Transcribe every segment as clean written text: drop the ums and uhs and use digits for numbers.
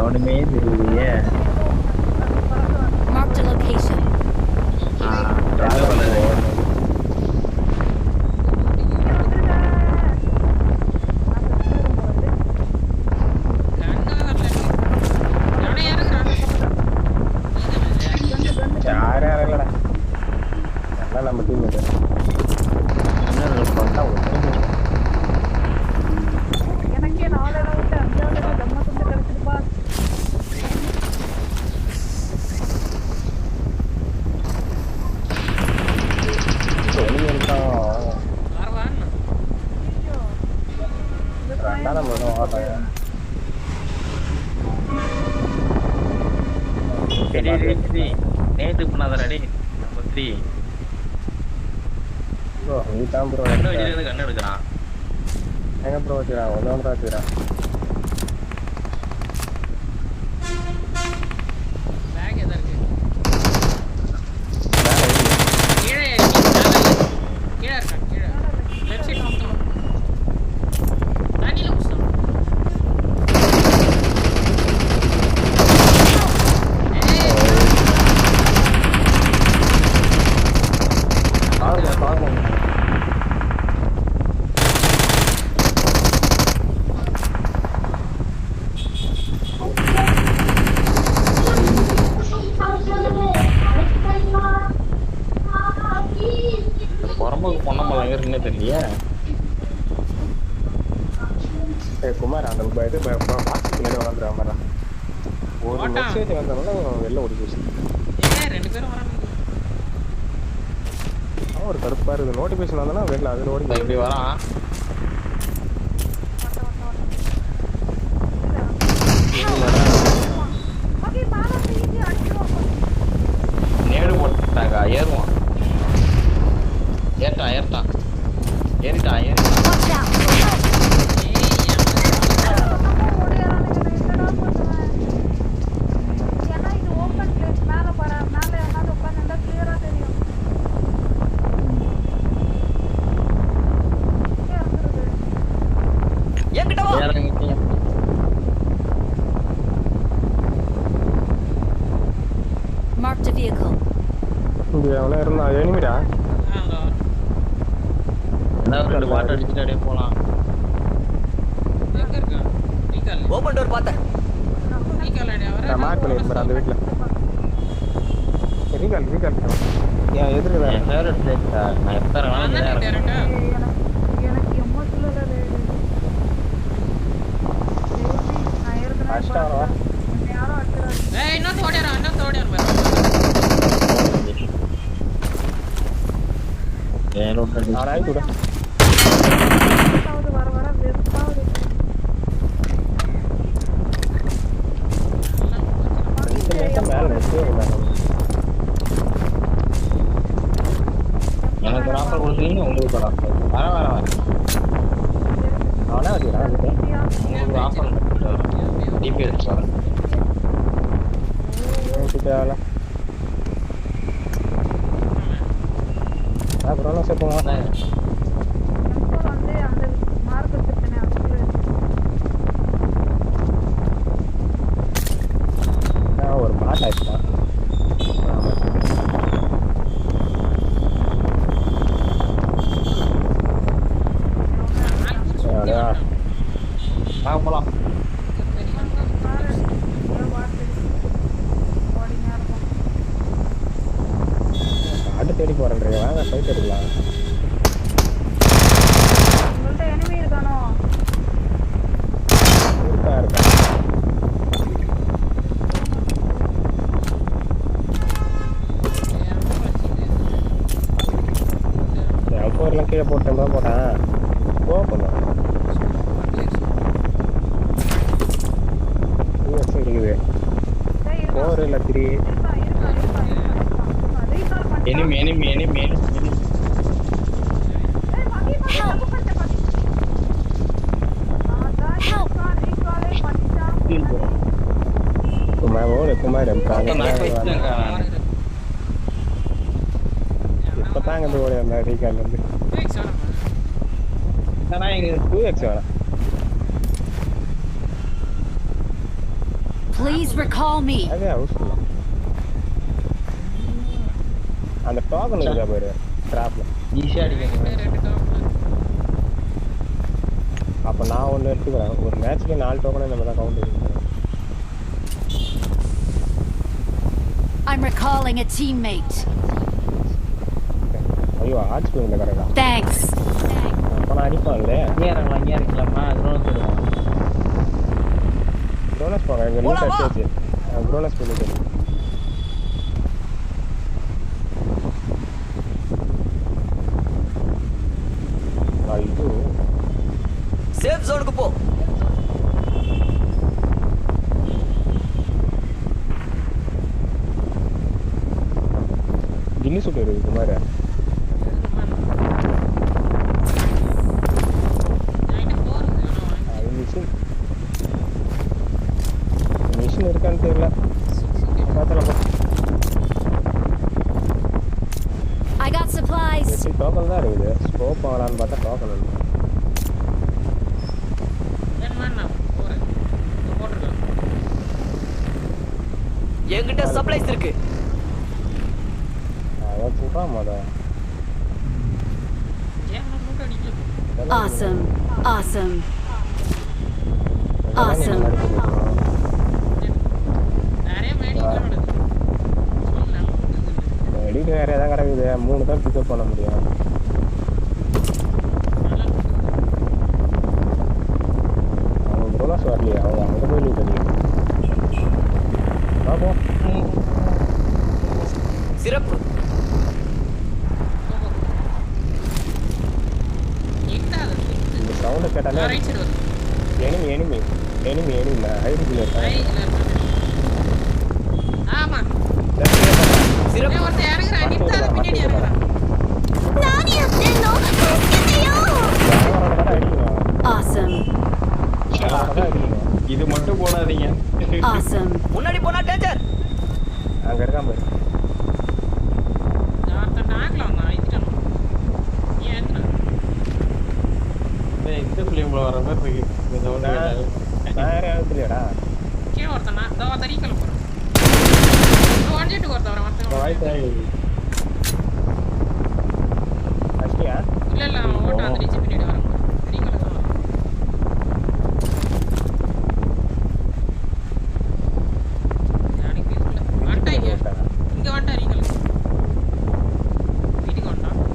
ஒண்ணுமே தெரியலையே. Marked a location. என்ன பண்ணுது? யாரும் இறங்கலடா. எல்லாம் நம்ம டீம் இது. எனக்கே 4 இடம் விட்டு 5வது இடம் தம்மா துண்டு கிடைச்சிருப்பா. நேத்து பண்ணாத ரெடி நம்பர் 3 ப்ரோ நீ தான் ப்ரோ கண்ணு வச்சிருந்து கண்ணு எடுக்கறான் எங்க ப்ரோ வச்சிரான் ஒண்ணு வச்சிரான் பேக் எதா இருக்கு கீழே இருக்கான் கீழே லெஃப்ட் சைடு மொத்தம் தண்ணில குஸ்தான் பொறம்புக்கு பொண்ணம்பளம் எங்க இருக்குன்னே தெரியலையே. குமார் அந்த இது பாக்ஸ்ல வளர்ந்துற மாதிரி ஒரு மெசேஜ் வந்தனால வெளில ஓடி போச்சு. ரெண்டு பேரும் வராங்க. ஒரு கடுப்பா இருக்கு. நோட்டிபிகேஷன் வந்தனா வெளில அதுல ஓடி இப்படி வரான். நேடு போட்டாங்க ஏறுவான். ஏறிட்டான் ஏறிட்டான். Marked a vehicle. இங்க எவ்வளோ இருந்தா எனிமிடா எல்லாரும் வாட்டர் அடிச்சுட்டு அப்படியே போலாம். எங்க இருக்கா நீக்கால் ஓபன் டோர் பாத்த நீக்கால் அடி அவரே நான் மார்க் பண்ணிருக்கேன் அந்த வீட்ல. ரீகால் ஏன் எதிர்க்க வேற ஃபேவரட் பிளேஸ் நான் எப்பற வேணாலும் டைரக்டா எனக்கு எமோஷனல் அது நான் ஏற்கனவே அஷ்டாவா யாரோ அடிச்சாரு. ஏய் இன்னொரு ஓடிறான் பாரு. ஏன் ஓட்டடி ஆராய் கூட வர வெறுப்பாவுது. மேல எனக்கு ஒரு ஆஃபர் கொடுத்தீங்க உங்களுக்கு ஒரு ஆஃபர் வர அவனே வச்சுக்கிறான். உங்களுக்கு ஒரு ஆஃபர் டிபிஎஸ் வரேன் தேவையில்ல. அப்புறம் சேர்ப்போம் வந்து அந்த மார்க் எடுத்துட்டேனே அதுக்குள்ள ஒரு பாட் ஆயிடுச்சான். போலாம் காட்டு தேடி போறேன். வாங்க ஃபைட் எடுக்கலாம். உங்கள்ட்ட எனிமி இருக்கானோ? இருக்கா எல்லாம் கீழே போட்டேன் தான் போட்டேன் போகணும். இருக்குது 4 இல்லை 3 enemy குமார் இப்பதாங்க இந்த ஓடி அந்த ரீகால் வந்து 2x வேணாம். Please recall me. அதே ஹவுஸ்ல அந்த டோக்கன் இருக்கா பாரு டிராப்ல ஈஸியா அடிக்கணும். 2 டாப்ல அப்ப நான் ஒன்னு எடுத்துக்கிறேன் ஒரு மேட்ச்க்கு 4 டோக்கன் நம்ம தான் கவுண்ட் எடுக்கணும் I'm recalling a teammate. ஐயோ ஆட்சி பண்ணல கரெக்டா Thanks. அப்ப நான் அடிப்பான்ல இங்கே இறங்கலாமா அதனால போடுவோம். ப்ரோனஸ் போங்க எங்க லூட் அடிச்சாச்சு ப்ரோனஸ் பண்ணிட்டு ஐயோ சேஃப் ஜோனுக்கு போ. கில்லி சூட் இருக்கு மாதிரி அது மிஷின் இருக்கான்னு தெரியல பார்த்தலாம் I got supplies. டோக்கன் தான் இருக்குது ஸ்கோப் வாங்கலான்னு பார்த்தா டோக்கன் இல்லை என்கிட்ட சப்ளைஸ் இருக்கு. அதான் சொல்கிறான் மொதல் Awesome. Awesome. Awesome. எடிட் வேறு எதாவது கிடக்குது 3 தான் பிக்கப் பண்ண முடியும் அவங்க ப்ரோனஸ் வரலையா அவங்க அங்கே போய் லூட் அடிக்கும் பார்ப்போம் சிறப்பு. இந்த சவுண்டை கேட்டாலே எனிமி ஹைடுக்குள்ள இருக்காங்க சிறப்பு. Awesome. இது மட்டும் போடாதீங்க. Awesome. முன்னாடி போனா டேஞ்சர். அங்கே இருக்கான் பாரு இந்த பிள்ளைங்களை வர மாதிரி இருக்கு. இந்த sound கேட்டாலே. நான் யாரையும் இல்லையாடா வாய்ஸ் அஷ்டியா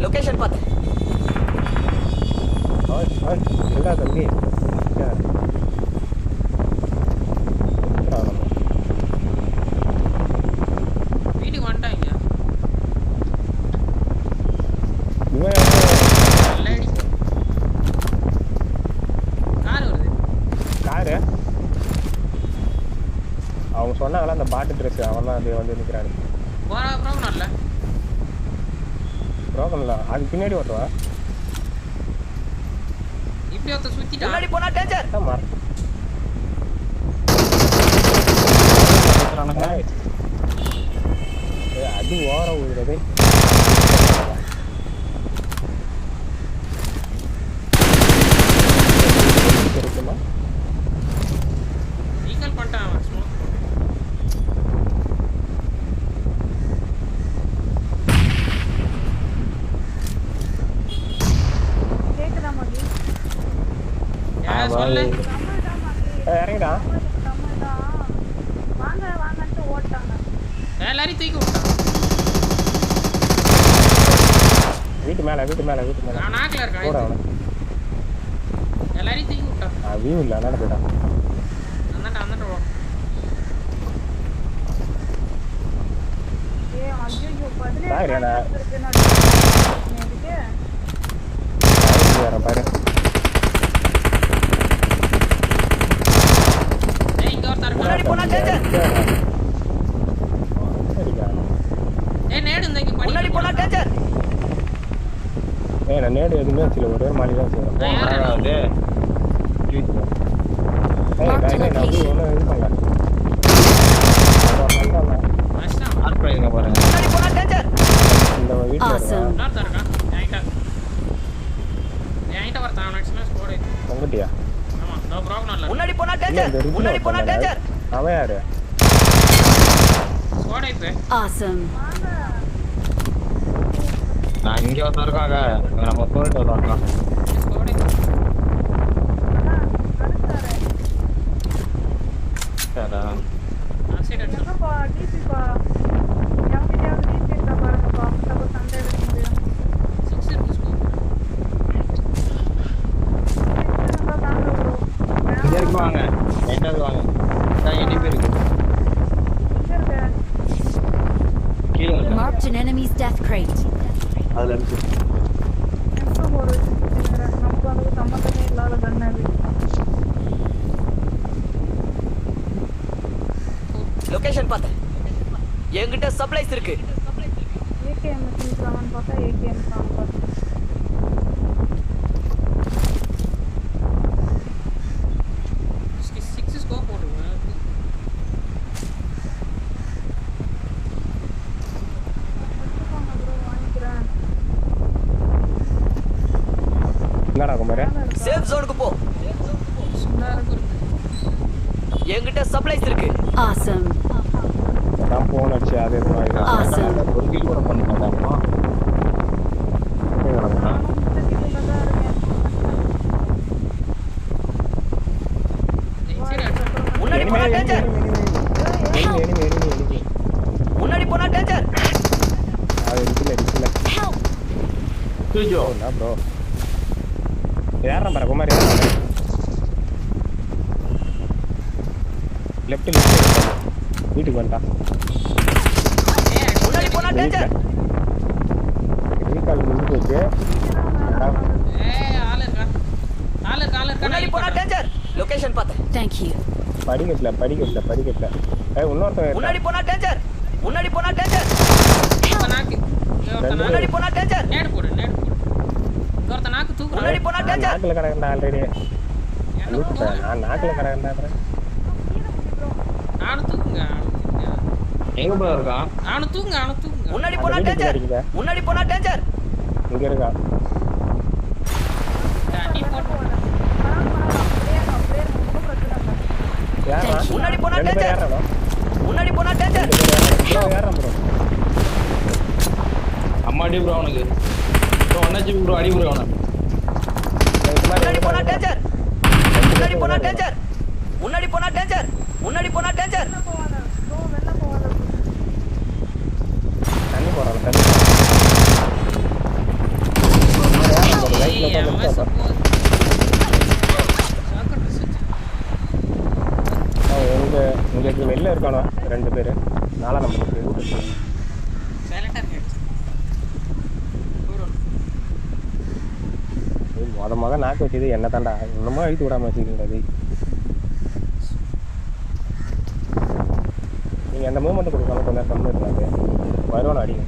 லொகேஷன் பாத்து. இல்லடா தம்பி காரு அவங்க சொன்னாங்களா அந்த பாட்டு ட்ரெஸ் அவன் தான் அது வந்து நிற்கிறானு ப்ரோக்கன்ல அது பின்னாடி ஓட்டுவா முன்னாடி போனா டேஞ்சர். மாறு அது ஓரம் விடுறது இருக்குமா கேக்குதா மகி? சொல்லு இறங்கிடா வாங்க வாங்கன்ட்டு ஓட்டாங்க. எல்லாரையும் தூக்கி விட்டான் வீட்டு மேலே நான் நாக்கில் கூட இருக்கேன் அவனை எல்லாரையும் தூக்கி விட்டான் வியூ இல்லை அதனால போயிட்டான் வந்துட்டு ஐயோ சாரி, 17 நான் இருக்கு வரேன் பாரு இங்க ஒருத்தர் முன்னாடி போனா டேஞ்சர். சரிக்கா நேடு இந்த இங்க முன்னாடி போனா டேஞ்சர். நான் நேடு எதுவுமே வச்சுல ஒரே மாடி தான் செய்யறேன் அது நான் அப்படி ஒன்றும் இது பண்ணல ஆன் பண்ணிருங்க பாருங்க. முன்னாடி போனா டேஞ்சர். இந்த வீட்டில் Awesome. இன்னொருத்தர் இருக்கான் என்கிட்ட ஒருத்தன் ஆக்சுவலாக ஸ்கோர் உங்கட்டியா ஆமாம் நோ ப்ராப்ளம் இல்லை முன்னாடி போனா டேஞ்சர். முன்னாடி போனா டேஞ்சர். அவன் யாரு போடா இப்ப Awesome. நான் இங்க ஒருத்தன் இருக்காங்க நம்ம போயிட்டு வரலாம் போடா சரிடா சைடு அடிச்சு எங்கப்பா டிபிப்பா எவங்கிட்டயாவது டிபி இருந்தா பாருங்கப்பா அப்போ சண்டை எடுக்க முடியும் 6 இருக்கு ஸ்கோப் இருந்தா தாங்க ப்ரோ இங்க இருக்கு வாங்க என்னாவது வாங்க நான் எண்ணி பேர் இருக்கு எங்க இருக்க கீழே இருக்கு Marked an enemy's death crate. அதுல இருக்கு எங்க போற நமக்கு அதுக்கு சம்மந்தமே இல்லாத கண்ணு அது லொகேஷன் பார்த்தேன் என்கிட்ட சப்ளைஸ் இருக்கு ஏகேஎம் வச்சுக்கலாமான்னு பார்த்தா ஏகேஎம் தான் பார்த்தேன் சிக்ஸ் ஸ்கோப் போட்டுருங்க ப்ரோ வாங்கிக்கிறேன் என்னடா குமார் சேஃப் ஜோனுக்கு போ என்கிட்ட சப்ளைஸ் இருக்கு Awesome. நான் போன் அடிச்சு அது எதுவும் Awesome. ஒரு கில் கூட பண்ண மாட்டாமா சைடு அடிச்சு முன்னாடி போனா டேஞ்சர் எனிமி முன்னாடி போனா டேஞ்சர் அது இருக்குல்ல Help. தூஜோ என்ன ப்ரோ யாரா பாரு குமார் யாரா லெஃப்ட் வீட்டுக்கு வந்துட்டான் முன்னாடி போனா டேஞ்சர் ரீகால் முடிஞ்சு போச்சு ஏய் ஆளு இருக்கா முன்னாடி போனா டேஞ்சர் லொகேஷன் பார்த்தேன் Thank you. படிக்கட்டல இன்னொருத்தன் முன்னாடி போனா டேஞ்சர் முன்னாடி போனா டேஞ்சர் நாக்கு முன்னாடி போனா டேஞ்சர் நேடு போடு ஒருத்த நாக்கு தூக்குறான் முன்னாடி போனா டேஞ்சர் நாக்கில் கிடக்குறா ஆல்ரெடி என்ன போடு நான் நாக்கில் கிடக்குறேன் நானும் தூக்குங்க எங்க ப்ரோ இருக்கான் அவனு தூக்குங்க முன்னாடி போனா டேஞ்சர் முன்னாடி போனா டேஞ்சர் இங்க இருக்கா நீ போட்டு யாரா முன்னாடி போனா ரெண்டு பேர் டேஞ்சர் யாரா முன்னாடி போனா டேஞ்சர் யாரா ப்ரோ அம்மா அடி ப்ரோ அவனுக்கு ப்ரோ ஒன்னாச்சு ப்ரோ அடி ப்ரோ அவனை முன்னாடி போனா டேஞ்சர் முன்னாடி போனா டேஞ்சர் முன்னாடி போனா டேஞ்சர் முன்னாடி போனா டேஞ்சர் தண்ணி போறாங்க தண்ணி உங்களுக்கு வெளில இருக்கானோ ரெண்டு பேரு 4 நம்பருக்கு முத நாக்கு வச்சது என்ன தாண்டா இன்னமும் அழித்து விடாம வச்சுக்கிங்க அது நீங்க அந்த மூமெண்ட் கொடுக்காம கொஞ்சம் கம்மி இருக்காது வருவானோ அடிங்க